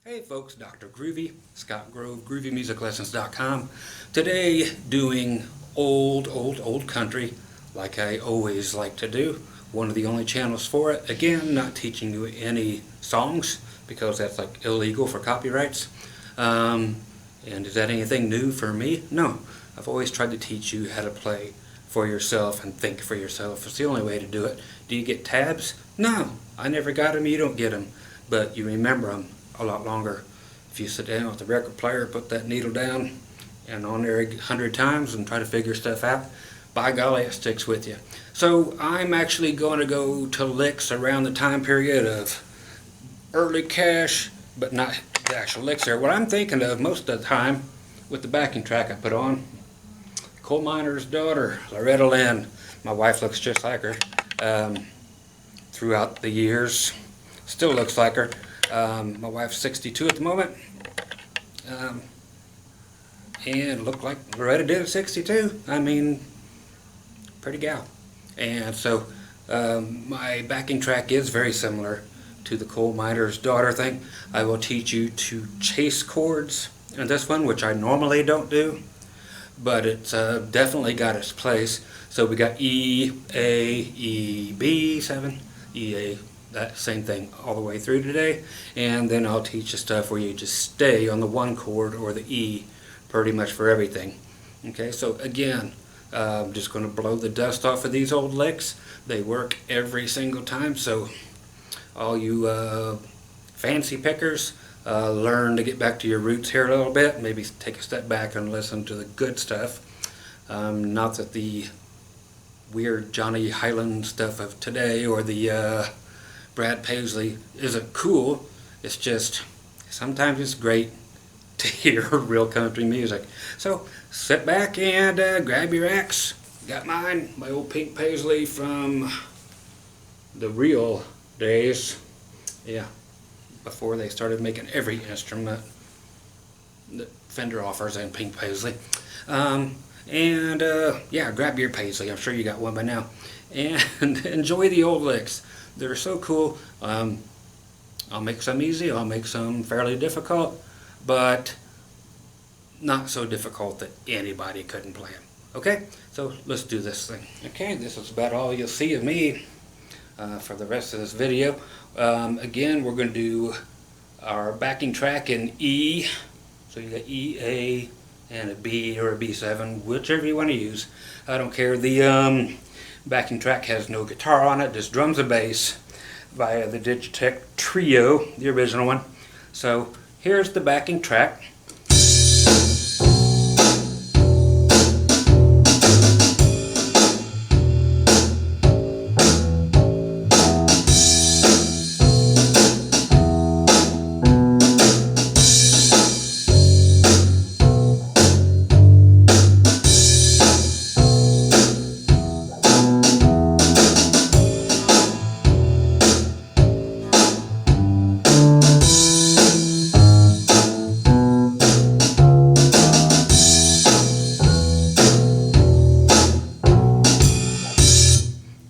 Hey folks, Dr. Groovy, Scott Grove, GroovyMusicLessons.com. Today doing old country like I always like to do. One of the only channels for it. Again, not teaching you any songs because that's like illegal for copyrights. And is that anything new for me? No. I've always tried to teach you how to play for yourself and think for yourself. It's the only way to do it. Do you get tabs? No. I never got them, you don't get them. But you remember them a lot longer if you sit down with the record player, put that needle down and on there 100 times and try to figure stuff out. By golly, it sticks with you. So I'm actually going to go to licks around the time period of early Cash, but not the actual licks there. What I'm thinking of most of the time with the backing track I put on, coal miner's daughter, Loretta Lynn. My wife looks just like her throughout the years. Still looks like her. My wife's 62 at the moment, and looked like Loretta did at 62. I mean, pretty gal. And so my backing track is very similar to the coal miner's daughter thing. I will teach you to chase chords in this one, which I normally don't do, but it's definitely got its place. So we got E, A, E, B, 7, E, A, that same thing all the way through today, and then I'll teach you stuff where you just stay on the one chord or the E pretty much for everything. Okay, so again, I'm just going to blow the dust off of these old licks. They work every single time, so all you fancy pickers, learn to get back to your roots here a little bit. Maybe take a step back and listen to the good stuff. Not that the weird Johnny Highland stuff of today or the Brad Paisley isn't cool. It's just sometimes it's great to hear real country music. So sit back and grab your axe. Got mine, my old pink Paisley from the real days. Yeah, before they started making every instrument that Fender offers in pink Paisley. Yeah, grab your Paisley. I'm sure you got one by now. And enjoy the old licks. They're so cool. I'll make some easy, I'll make some fairly difficult, but not so difficult that anybody couldn't play them. Okay, so let's do this thing. Okay, this is about all you'll see of me for the rest of this video. Again, we're going to do our backing track in E. So you got E, A, and a B or a B7, whichever you want to use. I don't care. The backing track has no guitar on it, just drums and bass via the Digitech Trio, the original one. So here's the backing track.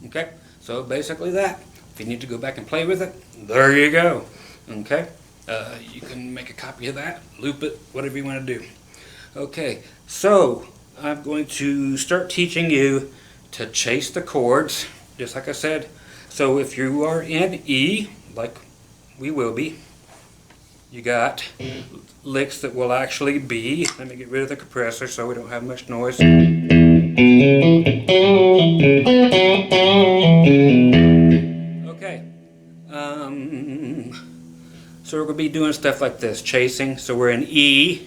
Okay, so basically that. If you need to go back and play with it, there you go. Okay, you can make a copy of that, loop it, whatever you want to do. Okay, so I'm going to start teaching you to chase the chords, just like I said. So if you are in E, like we will be, you got licks that will actually be, let me get rid of the compressor so we don't have much noise. Okay, so we're going to be doing stuff like this, chasing. So we're in E,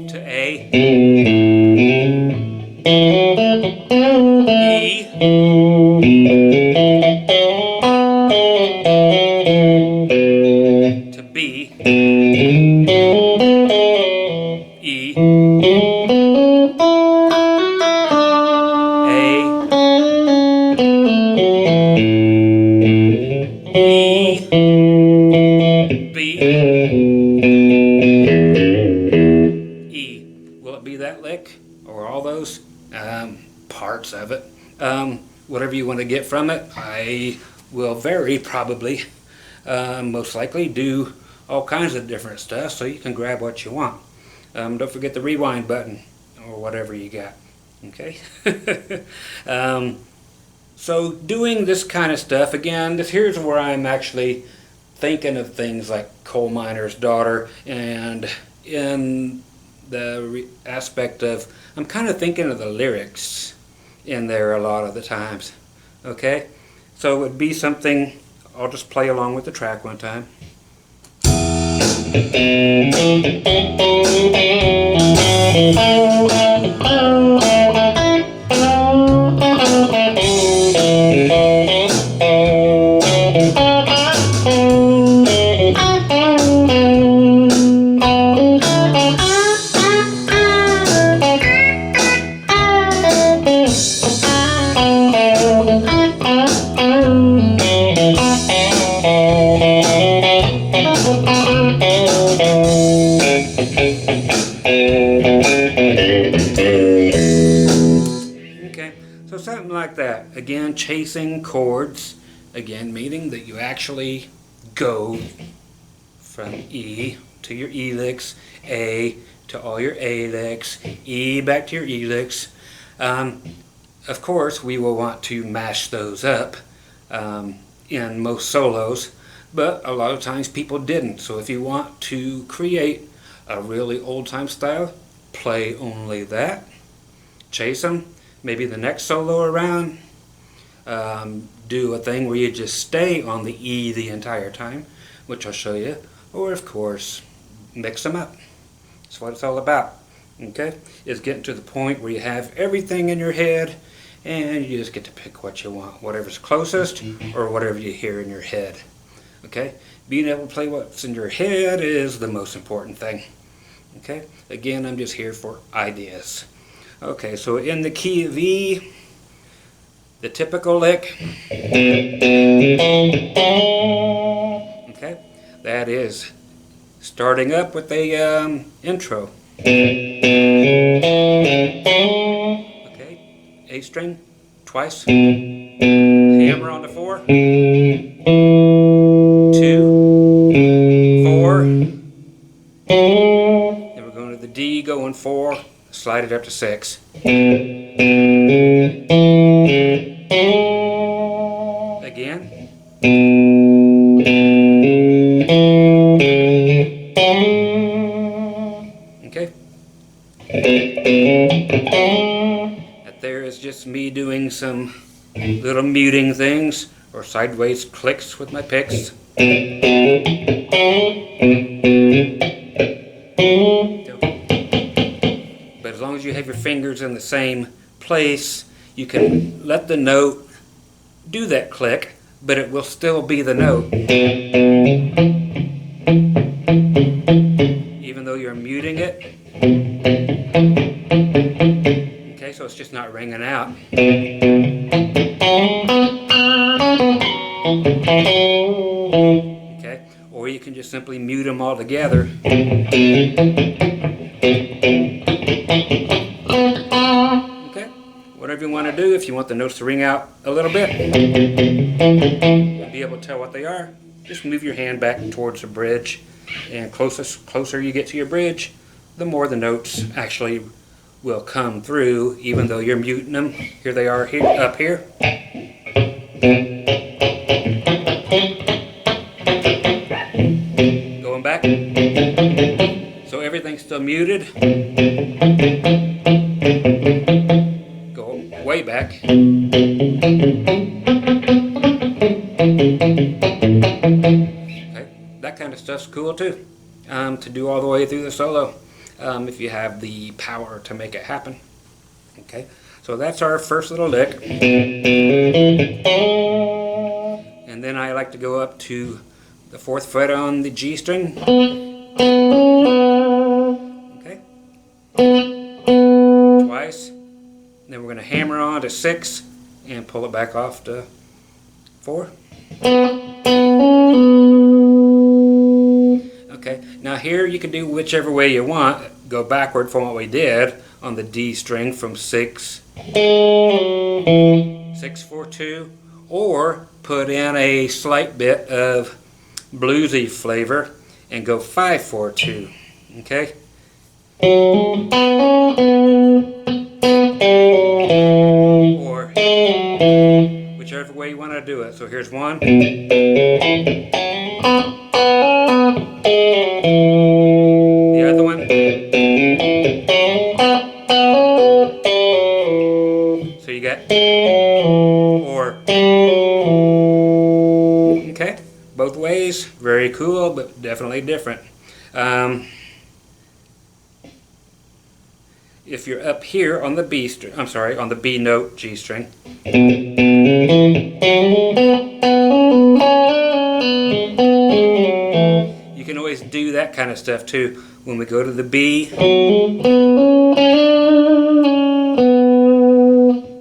to A, E, to B, E, B, E. Will it be that lick or all those? Parts of it. Whatever you want to get from it. I will vary probably. Most likely do all kinds of different stuff, so you can grab what you want. Don't forget the rewind button or whatever you got. Okay. So doing this kind of stuff, again, here's where I'm actually thinking of things like Coal Miner's Daughter, and in the aspect of, I'm kind of thinking of the lyrics in there a lot of the times. Okay, so it would be something, I'll just play along with the track one time. Okay, so something like that. Again, chasing chords. Again, meaning that you actually go from E to your E licks, A to all your A licks, E back to your E licks. Of course, we will want to mash those up in most solos, but a lot of times people didn't. So if you want to create a really old-time style, play only that, chase them, maybe the next solo around, do a thing where you just stay on the E the entire time, which I'll show you, or of course, mix them up. That's what it's all about, okay? Is getting to the point where you have everything in your head, and you just get to pick what you want, whatever's closest, or whatever you hear in your head, okay? Being able to play what's in your head is the most important thing. Okay, again, I'm just here for ideas. Okay, so in the key of E, the typical lick. Okay, that is starting up with the intro. Okay, A string twice. Hammer on the 4. 2, 4. Then we're going to the D, going 4, slide it up to 6. Again. Okay. That there is just me doing some little muting things or sideways clicks with my picks. But as long as you have your fingers in the same place, you can let the note do that click, but it will still be the note. Even though you're muting it. Okay, so it's just not ringing out. Okay, or you can just simply mute them all together. Okay, whatever you want to do. If you want the notes to ring out a little bit, be able to tell what they are, just move your hand back towards the bridge, and closer you get to your bridge, the more the notes actually will come through, even though you're muting them. Here they are here, up here. Going back. So everything's still muted. Go way back. Okay, that kind of stuff's cool too, to do all the way through the solo, if you have the power to make it happen. Okay, so that's our first little lick. And then I like to go up to the 4th fret on the G string. Okay. Twice. Then we're going to hammer on to 6 and pull it back off to 4. Okay, now here you can do whichever way you want. Go backward from what we did on the D string from 6, 6, 4, 2, or put in a slight bit of bluesy flavor and go 5-4-2. Okay? Or whichever way you want to do it. So here's one. The other one. So you got or. Okay, both ways, very cool, but definitely different. If you're up here on the B string, I'm sorry, on the B note G string, you can always do that kind of stuff too. When we go to the B,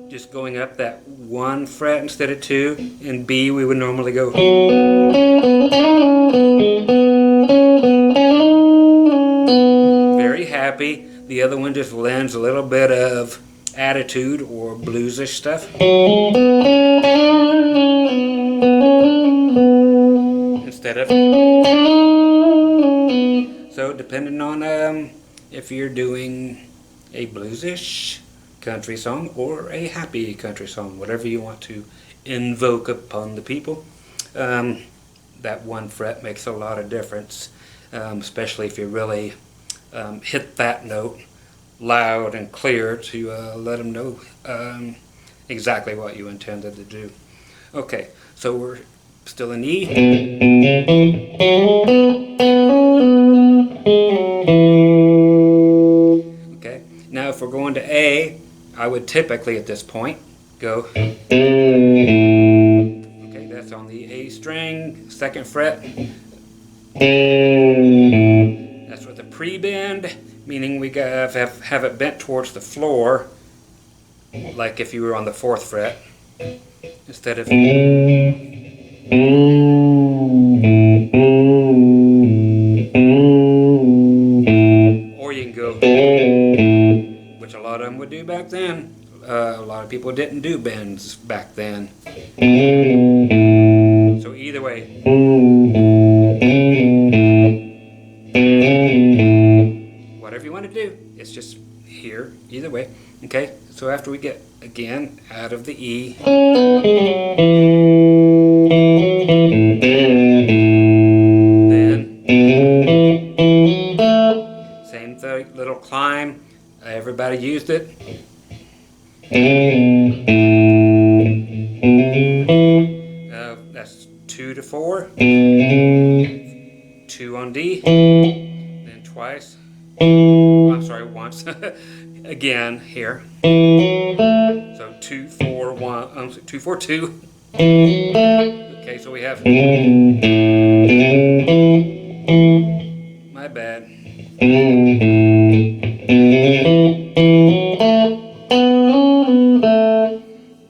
just going up that one fret instead of two. In B we would normally go. Very happy. The other one just lends a little bit of attitude or bluesish stuff. Instead of. So depending on if you're doing a bluesish country song or a happy country song, whatever you want to invoke upon the people, that one fret makes a lot of difference, especially if you really hit that note loud and clear to let them know exactly what you intended to do. Okay, so we're still in E. Okay, now if we're going to A, I would typically at this point go. Okay, that's on the A string, 2nd fret. That's with a pre-bend, meaning we have it bent towards the floor, like if you were on the 4th fret, instead of. Or you can go, which a lot of them would do back then. A lot of people didn't do bends back then. So either way. Whatever you want to do, it's just here, either way. Okay, so after we get, again, out of the E, then, same thing, little climb, everybody used it. That's 2 to 4, 2 on D, then twice. I'm sorry, once. Again here. So 2 4 1 2 4 2. Okay, so we have. My bad.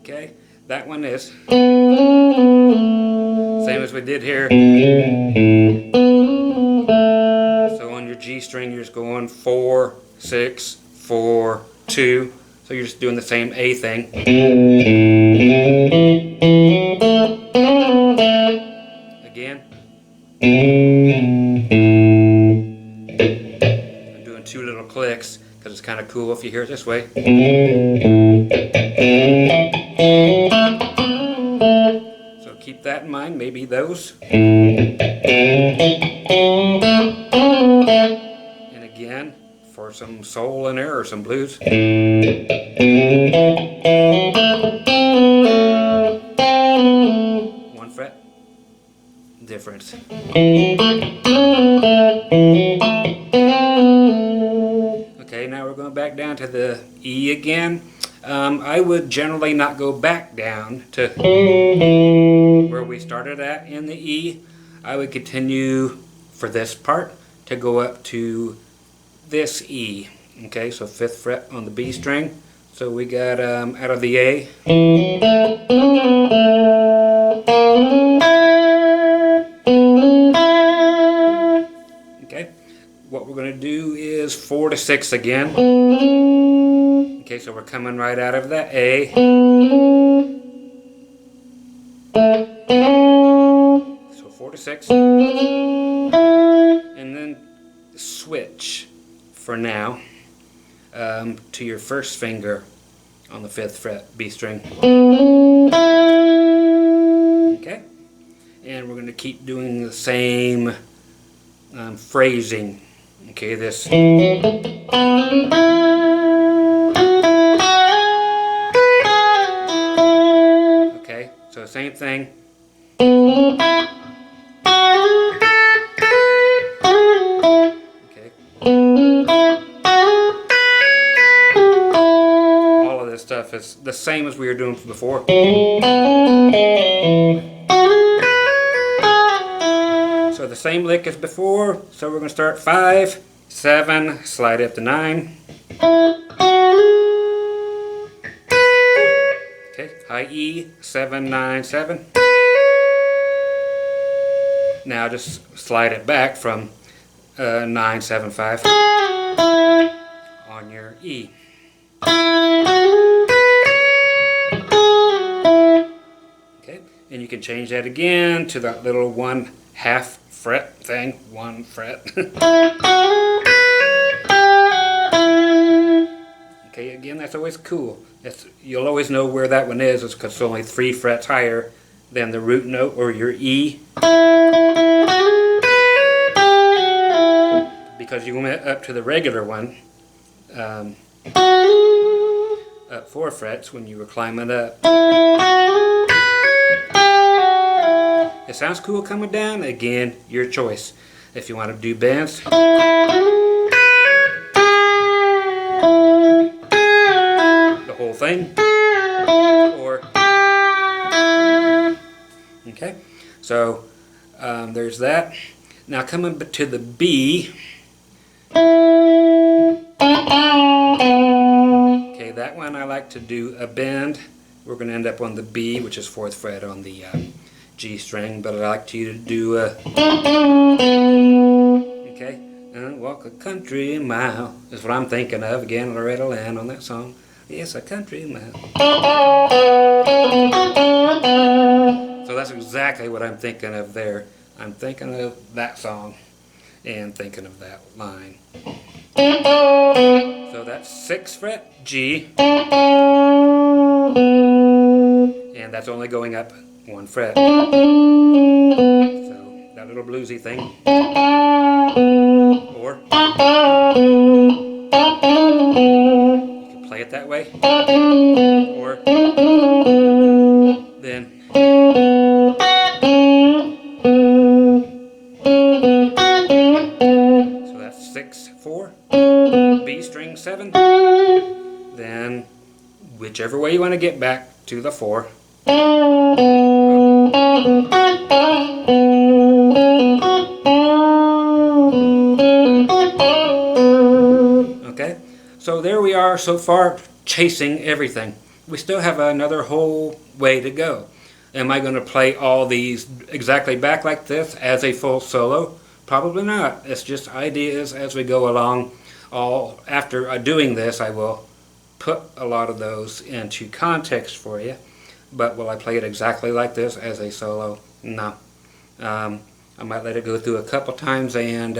Okay, that one is same as we did here. So on your G string, you're just going 4 6 4 2. So you're just doing the same A thing. Again. I'm doing 2 little clicks because it's kind of cool if you hear it this way. So keep that in mind, maybe those. And again, for some soul in there or some blues. One fret difference. Okay, now we're going back down to the E again. I would generally not go back down to where we started at in the E. I would continue for this part to go up to this E. Okay, so 5th fret on the B string. So we got out of the A. Okay, what we're going to do is 4 to 6 again. Okay, so we're coming right out of that A. 6, and then switch for now to your first finger on the 5th fret B string. Okay, and we're going to keep doing the same phrasing. Okay, this. Okay, so same thing. Okay. All of this stuff is the same as we were doing before. So the same lick as before. So we're going to start 5, 7, slide up to 9. Okay, high E, 7, 9, 7. Now just slide it back from 9, 7, 5 on your E. Okay, and you can change that again to that little 1/2 fret thing, 1 fret. Okay, again, that's always cool. You'll always know where that one is. It's because it's only 3 frets higher than the root note or your E. Because you went up to the regular one, up 4 frets when you were climbing up. It sounds cool coming down. Again, your choice. If you want to do bends, the whole thing, or okay. So there's that. Now coming to the B. Okay, that one I like to do a bend. We're going to end up on the B, which is 4th fret on the G string, but I like you to do a okay, and walk a country mile is what I'm thinking of. Again, Loretta Lynn on that song. Yes, a country mile. So that's exactly what I'm thinking of there. I'm thinking of that song and thinking of that line. So that's 6th fret G, and that's only going up 1 fret. So that little bluesy thing. Or you can play it that way. Or then so that's 6, 4, B string 7. Then whichever way you want to get back to the 4. Okay, so there we are so far, chasing everything. We still have another whole way to go. Am I going to play all these exactly back like this as a full solo? Probably not. It's just ideas as we go along. After doing this, I will put a lot of those into context for you. But will I play it exactly like this as a solo? No. I might let it go through a couple times and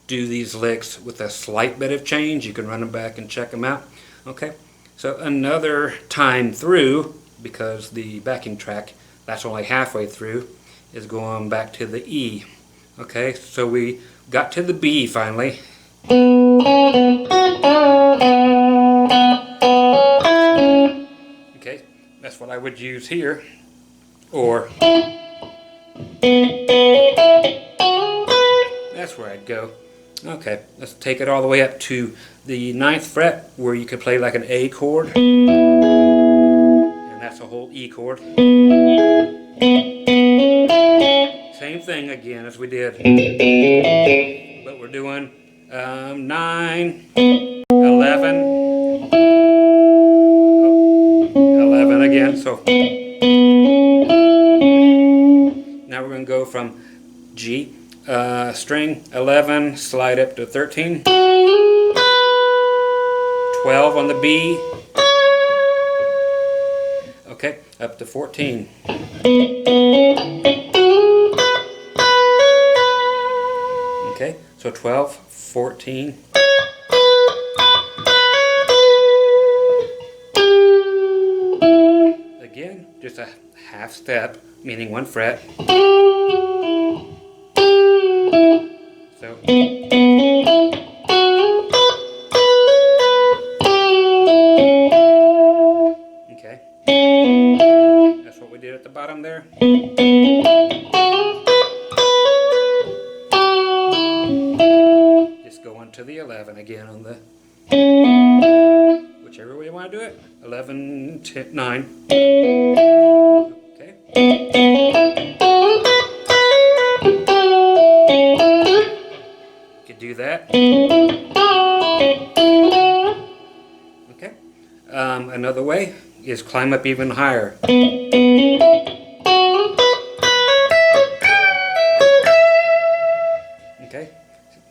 do these licks with a slight bit of change. You can run them back and check them out. Okay, so another time through, because the backing track, that's only halfway through, is going back to the E. Okay, so we got to the B finally. Okay, that's what I would use here. Or that's where I'd go. Okay, let's take it all the way up to the 9th fret, where you could play like an A chord. And that's a whole E chord. Same thing again as we did. But we're doing 9, 11, 11 again. So now we're going to go from G, string 11, slide up to 13, 12 on the B, okay, up to 14. So 12, 14. Again, just a half step, meaning 1 fret. So okay. That's what we did at the bottom there. Just go on to the 11 again on the whichever way you want to do it. 11, 10, 9. Okay. You could do that. Okay. Another way is climb up even higher. Okay.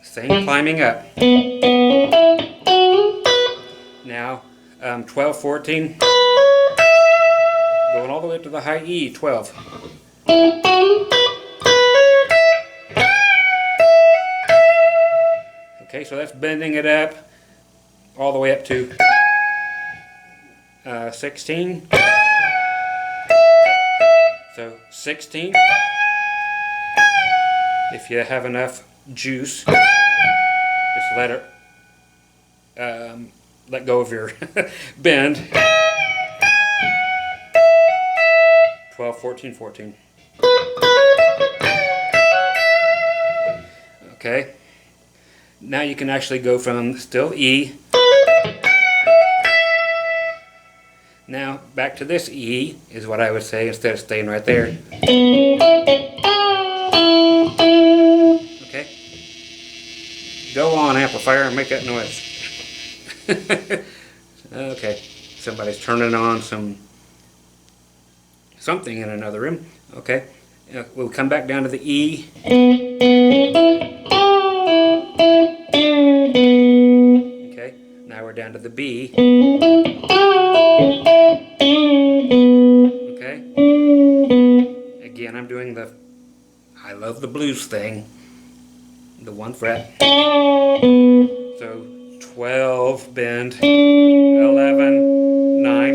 Same climbing up. Now, 12, 14. Going all the way up to the high E, 12. Okay, so that's bending it up all the way up to 16. So 16. If you have enough juice, just let go of your bend. 12, 14, 14. Okay. Now you can actually go from still E. Now back to this E is what I would say instead of staying right there. Okay. Go on, amplifier, and make that noise. Okay. Somebody's turning on something in another room. Okay. We'll come back down to the E. Okay. Now we're down to the B. Okay. Again, I'm doing I love the blues thing. The 1 fret. So 12, bend, 11, 9.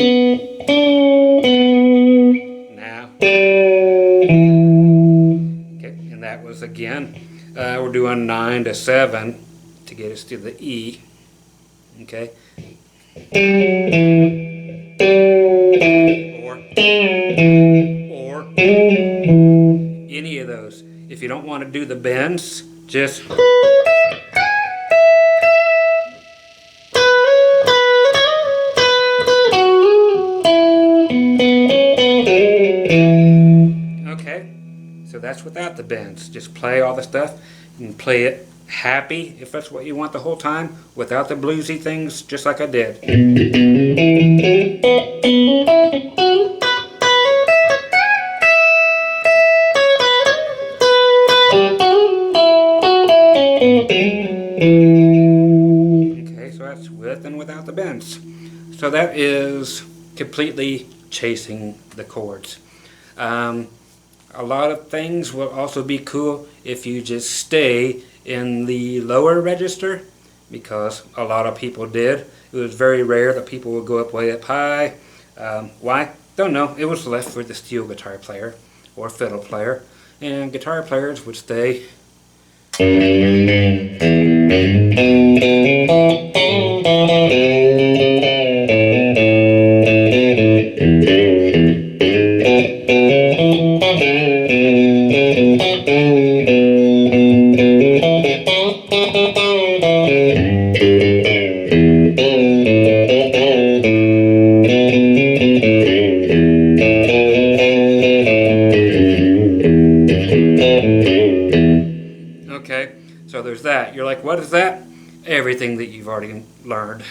Now. Okay, and that was again, we're doing 9 to 7 to get us to the E. Okay. Or any of those. If you don't want to do the bends, just okay. So that's without the bends. Just play all the stuff and play it happy if that's what you want the whole time, without the bluesy things, just like I did. Okay, so that's with and without the bends. So that is completely chasing the chords. A lot of things will also be cool if you just stay in the lower register, because a lot of people did. It was very rare that people would go way up high. Why? Don't know. It was left for the steel guitar player or fiddle player, and guitar players would stay. Okay, so there's that. You're like, what is that? Everything that you've already learned.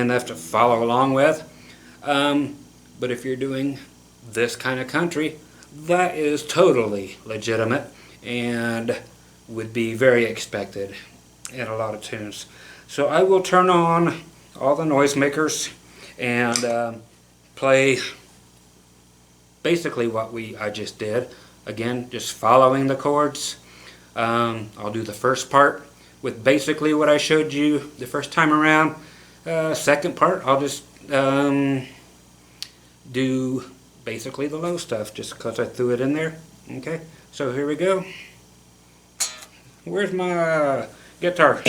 enough to follow along with. But if you're doing this kind of country, that is totally legitimate and would be very expected in a lot of tunes. So I will turn on all the noisemakers and play basically what I just did. Again, just following the chords. I'll do the first part with basically what I showed you the first time around. Second part, I'll just do basically the low stuff just because I threw it in there. Okay, so here we go. Where's my guitar?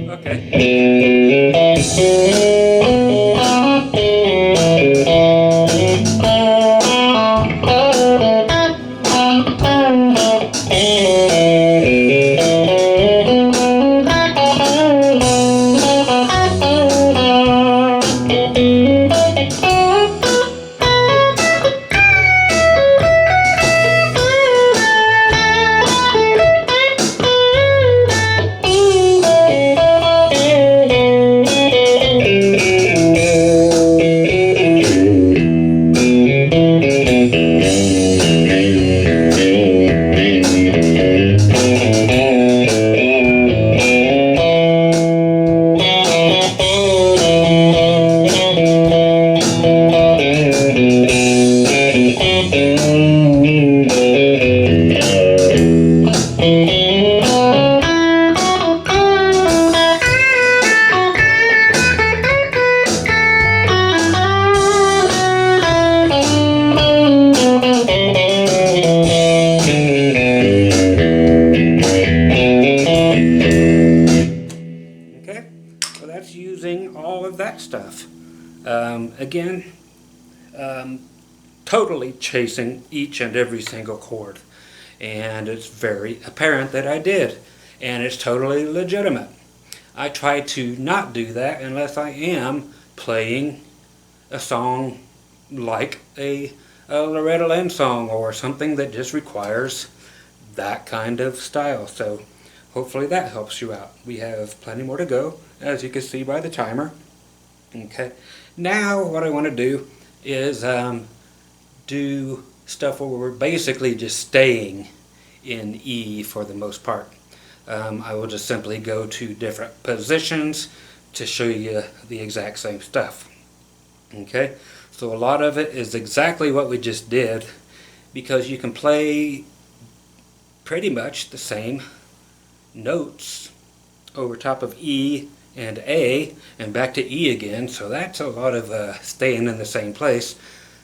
Okay. All of that stuff. Again, totally chasing each and every single chord, and it's very apparent that I did, and it's totally legitimate. I try to not do that unless I am playing a song like a Loretta Lynn song or something that just requires that kind of style. So hopefully that helps you out. We have plenty more to go, as you can see by the timer. Okay, now what I want to do is do stuff where we're basically just staying in E for the most part. I will just simply go to different positions to show you the exact same stuff. Okay, so a lot of it is exactly what we just did, because you can play pretty much the same notes over top of E and A and back to E again, so that's a lot of staying in the same place.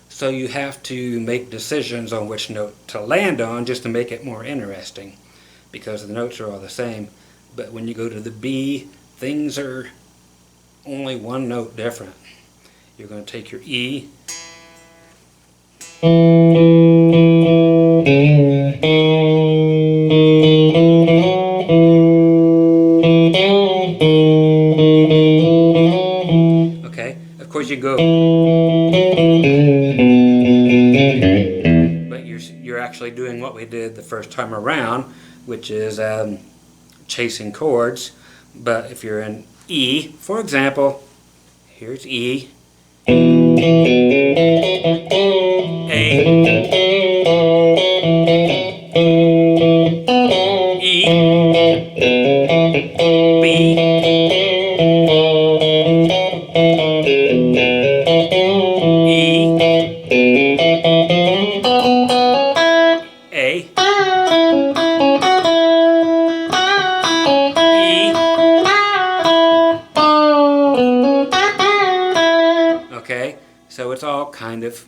So you have to make decisions on which note to land on just to make it more interesting, because the notes are all the same. But when you go to the B, things are only one note different. You're going to take your E, okay, of course you go, but you're actually doing what we did the first time around, which is chasing chords. But if you're in E, for example, here's E, A, E, B, E, A, okay, so it's all kind of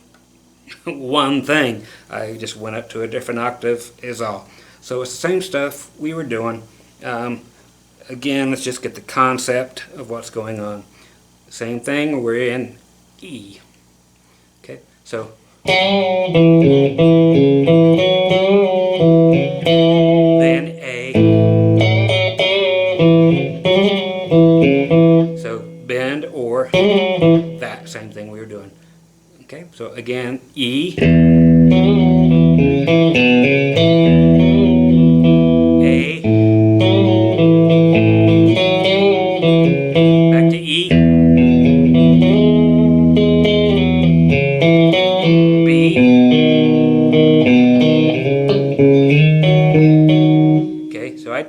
one thing. I just went up to a different octave is all. So it's the same stuff we were doing. Again, let's just get the concept of what's going on. Same thing, we're in E. Okay, so then A. So bend or that same thing we were doing. Okay, so again, E, A, back to E,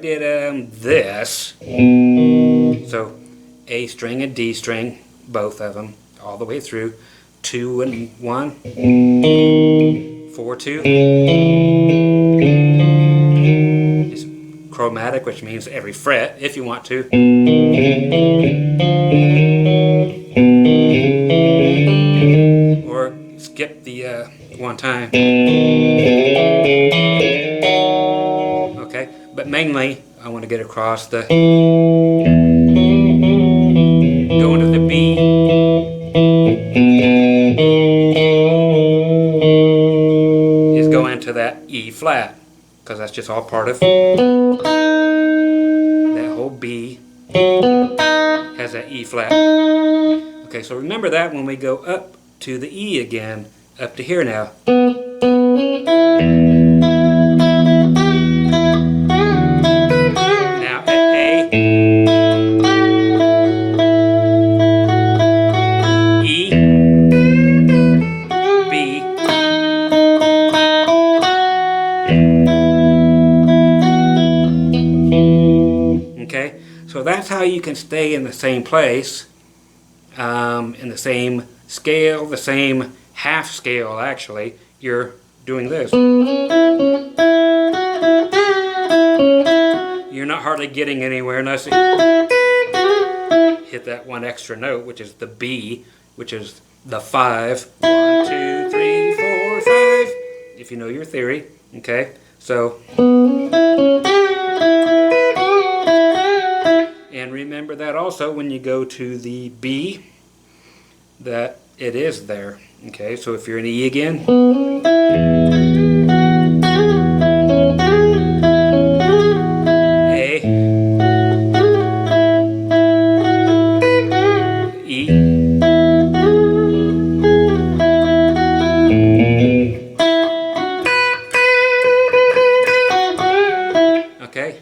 did this, so A string and D string, both of them, all the way through, 2 and 1, 4, 2. It's chromatic, which means every fret, if you want to. Or skip the one time. Okay, but mainly I want to get across the going to the B, is going to that E flat, because that's just all part of that whole B has that E flat. Okay, so remember that when we go up to the E again, up to here now. Now at A, E, B, okay, so that's how you can stay in the same place, in the same scale, the same half scale actually. You're doing this. You're not hardly getting anywhere unless you hit that one extra note, which is the B, which is the 5. 1, 2, 3, 4, 5. If you know your theory, okay? So, and remember that also when you go to the B, that it is there. Okay, so if you're in E again, A, E, okay,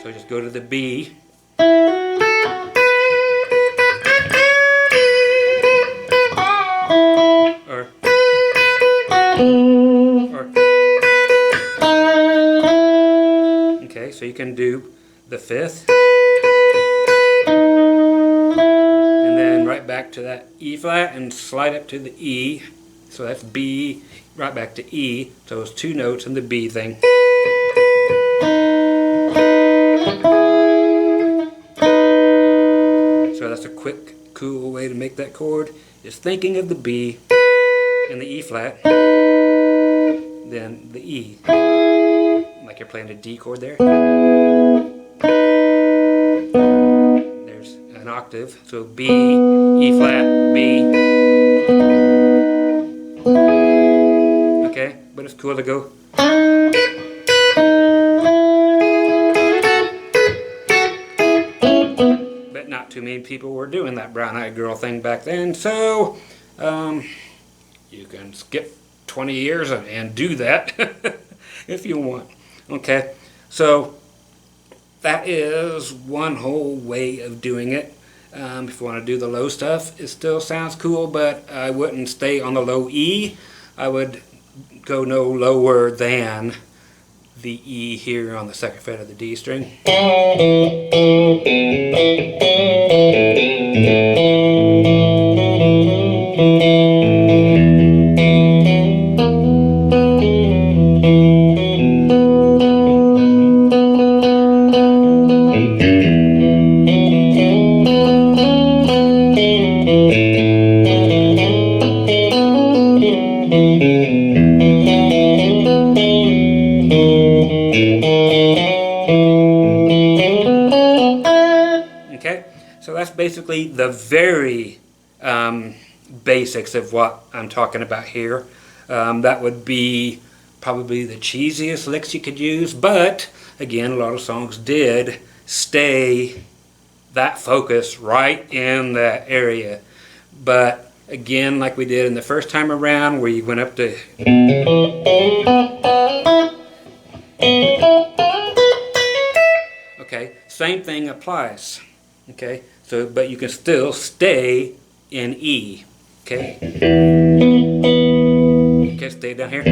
so just go to the B, okay, so you can do the 5th, and then right back to that E flat and slide up to the E, so that's B, right back to E, so it's 2 notes in the B thing. So that's a quick, cool way to make that chord, is thinking of the B and the E flat, then the E, like you're playing a D chord there. There's an octave, so B, E flat, B. Okay, but it's cool to go. But not too many people were doing that brown-eyed girl thing back then, so you can skip 20 years and do that if you want. Okay, so that is one whole way of doing it. If you want to do the low stuff, it still sounds cool, but I wouldn't stay on the low E. I would go no lower than the E here on the 2nd fret of the D string. Okay, so that's basically the very basics of what I'm talking about here. That would be probably the cheesiest licks you could use, but again, a lot of songs did stay that focus right in that area. But again, like we did in the first time around, where you went up to okay, same thing applies. Okay, so but you can still stay in E. Okay. Okay, stay down here.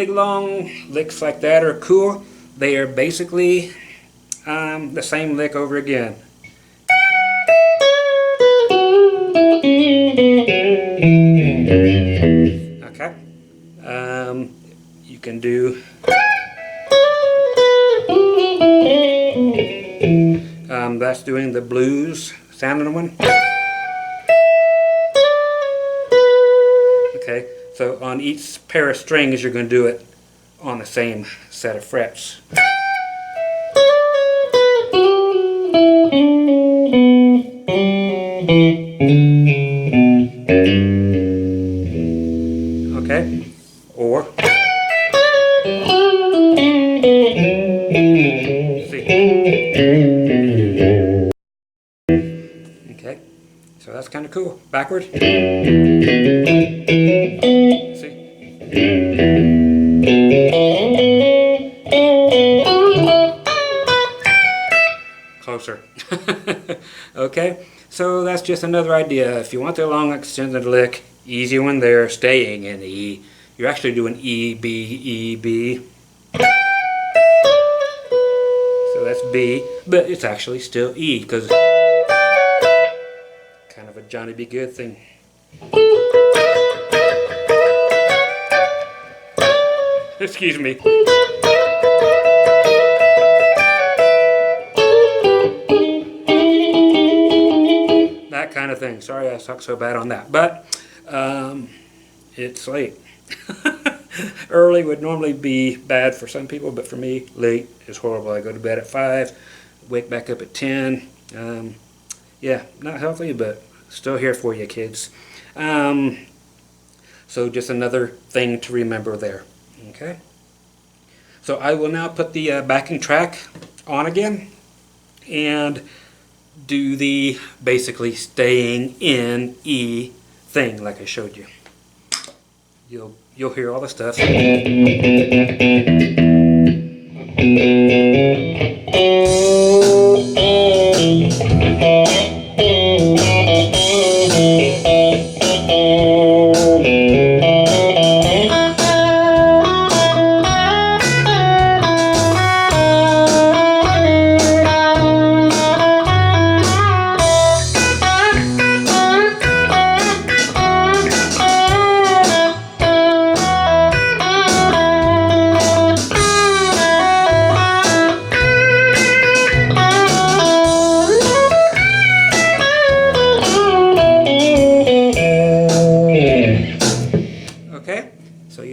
big long licks like that are cool. They are basically the same lick over again. Okay. You can do that's doing the blues sounding one. Okay, so on each pair of strings you're going to do it on the same set of frets. Okay, or okay, so that's kind of cool. Backward. See? Closer. Okay, so that's just another idea. If you want the long extended lick, easy one there, staying in E. You're actually doing E, B, E, B. So that's B, but it's actually still E, because kind of a Johnny B. Good thing. Excuse me. That kind of thing. Sorry I suck so bad on that, but it's late. Early would normally be bad for some people, but for me, late is horrible. I go to bed at 5, wake back up at 10. Yeah, not healthy, but still here for you, kids. So just another thing to remember there. Okay. So I will now put the backing track on again and do the basically staying in E thing like I showed you. You'll hear all the stuff.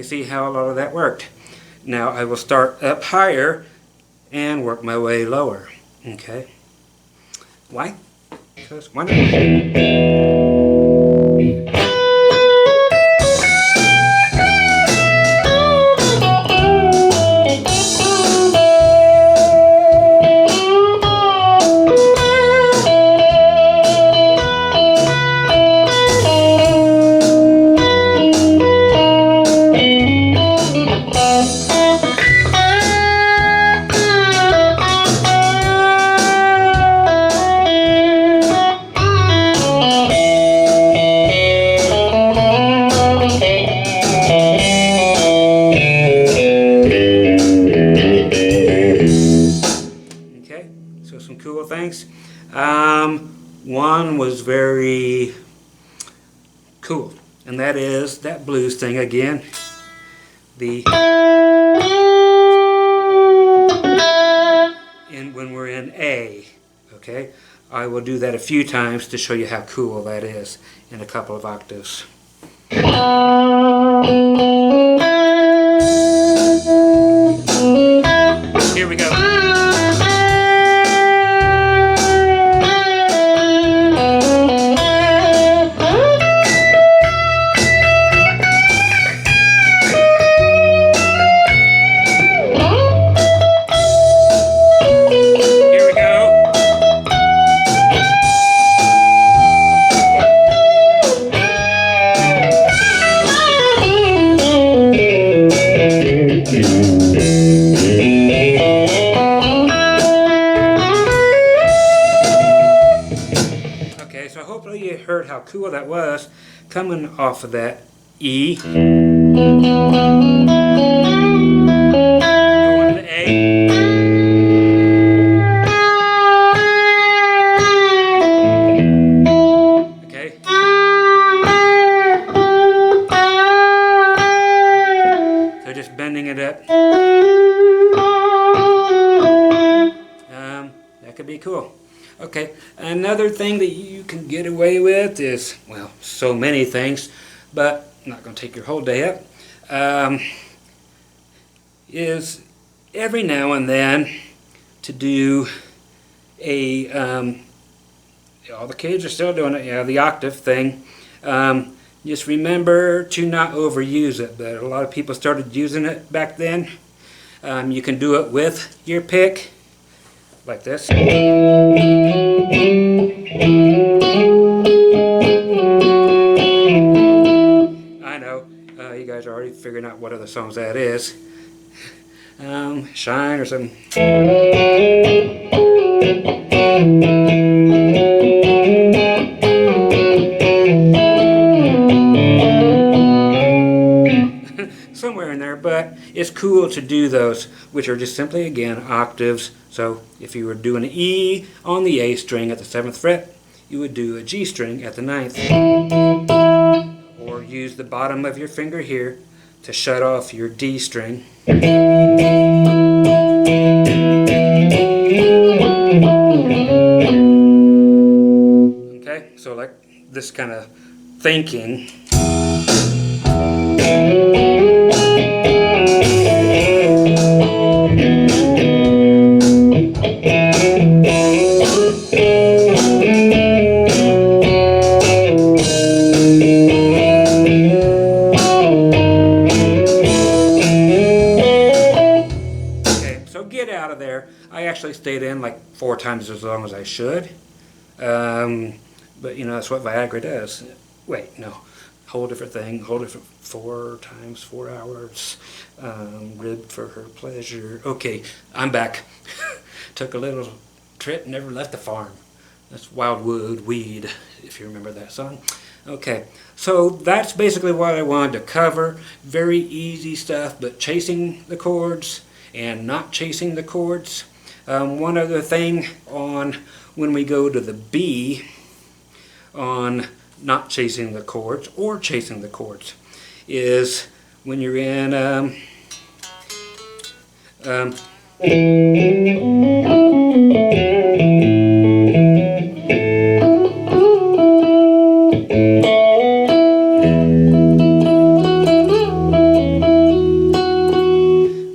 See how a lot of that worked. Now I will start up higher and work my way lower. Okay. Why? Because why not? Cool things. One was very cool, and that is that blues thing again. When we're in A, okay? I will do that a few times to show you how cool that is in a couple of octaves. Here we go. Okay, so hopefully you heard how cool that was coming off of that E. Another thing that you can get away with is, well, so many things, but I'm not going to take your whole day up, is every now and then to do a, all the kids are still doing it, the octave thing. Just remember to not overuse it, but a lot of people started using it back then. You can do it with your pick, like this. I know, you guys are already figuring out what other songs that is. Shine or something. Somewhere in there, but it's cool to do those, which are just simply, again, octaves. So if you were doing an E on the A string at the 7th fret, you would do a G string at the 9th. Or use the bottom of your finger here to shut off your D string. Okay, so like this kind of thinking. Out of there. I actually stayed in like 4 times as long as I should, but you know, that's what Viagra does. Wait, no, whole different thing, whole different. 4 times 4 hours, ribbed for her pleasure. Okay, I'm back. Took a little trip, never left the farm. That's Wildwood Weed, if you remember that song. Okay, so that's basically what I wanted to cover. Very easy stuff, but chasing the chords and not chasing the chords. One other thing on when we go to the B on not chasing the chords or chasing the chords is when you're in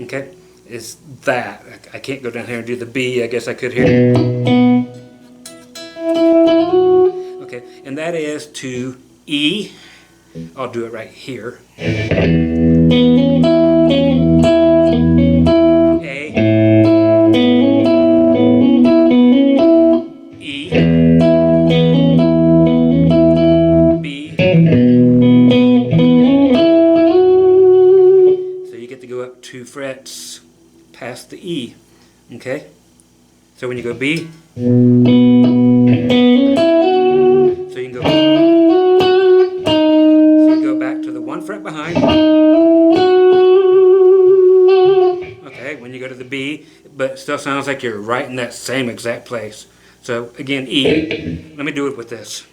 okay, is that. I can't go down here and do the B. I guess I could here. Okay, and that is to E. I'll do it right here. A. E. B. So you get to go up 2 frets past the E. Okay? So when you go B, so you can go, back to the 1 fret behind. Okay, when you go to the B, but it still sounds like you're right in that same exact place. So again, E. Let me do it with this.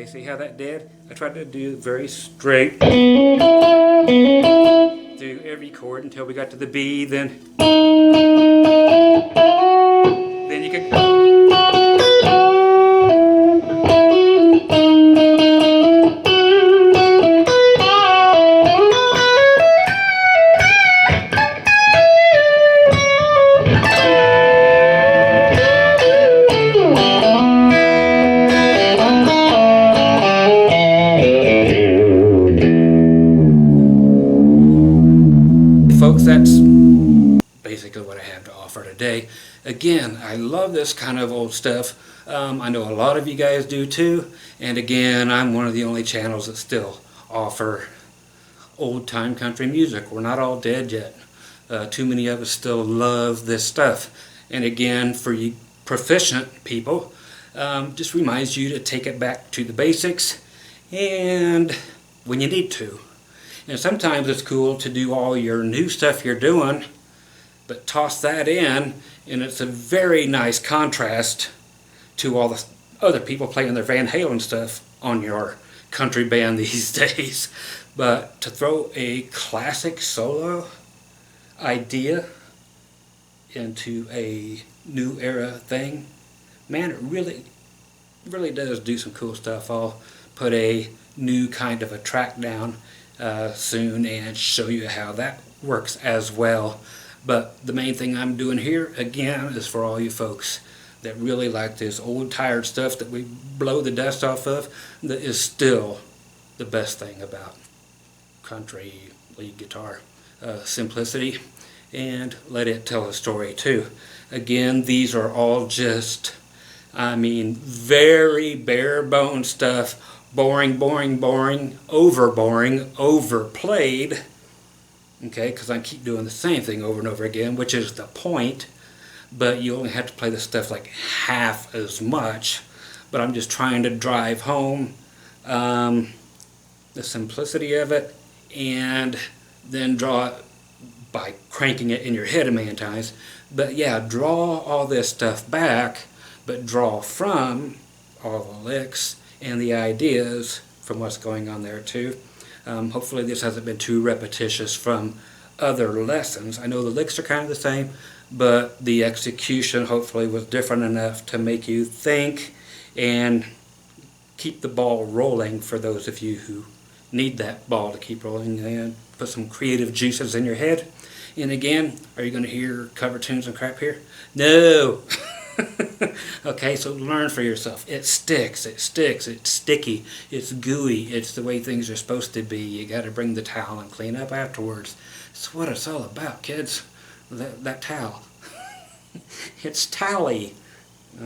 See how that did? I tried to do very straight through every chord until we got to the B, then you could. Folks, that's basically what I have to offer today. Again, I love this kind of old stuff. I know a lot of you guys do too, and again, I'm one of the only channels that still offer old-time country music. We're not all dead yet. Too many of us still love this stuff, And again, for you proficient people, just reminds you to take it back to the basics and when you need to. And sometimes it's cool to do all your new stuff you're doing, but toss that in, and it's a very nice contrast to all the other people playing their Van Halen stuff on your country band these days. But to throw a classic solo idea into a new era thing, man, it really does do some cool stuff. I'll put a new kind of a track down soon and show you how that works as well. But the main thing I'm doing here, again, is for all you folks that really like this old tired stuff that we blow the dust off of, that is still the best thing about country lead guitar. Simplicity, and let it tell a story too. Again, these are all just, I mean, very bare bone stuff. Boring, boring, boring, over boring, overplayed. Okay, because I keep doing the same thing over and over again, which is the point. But you only have to play the stuff like half as much. But I'm just trying to drive home the simplicity of it, and then draw it by cranking it in your head a million times. But yeah, draw all this stuff back, but draw from all the licks and the ideas from what's going on there too. Hopefully this hasn't been too repetitious from other lessons. I know the licks are kind of the same, but the execution hopefully was different enough to make you think and keep the ball rolling for those of you who need that ball to keep rolling, and put some creative juices in your head. And again, are you going to hear cover tunes and crap here? No! Okay, so learn for yourself. It sticks, it's sticky, it's gooey, it's the way things are supposed to be. You got to bring the towel and clean up afterwards. That's what it's all about, kids. That towel. It's towely.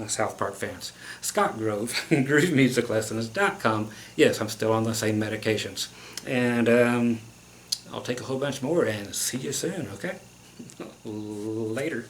South Park fans. Scott Grove, GroovyMusicLessons.com. Yes, I'm still on the same medications. And I'll take a whole bunch more and see you soon, okay? Later.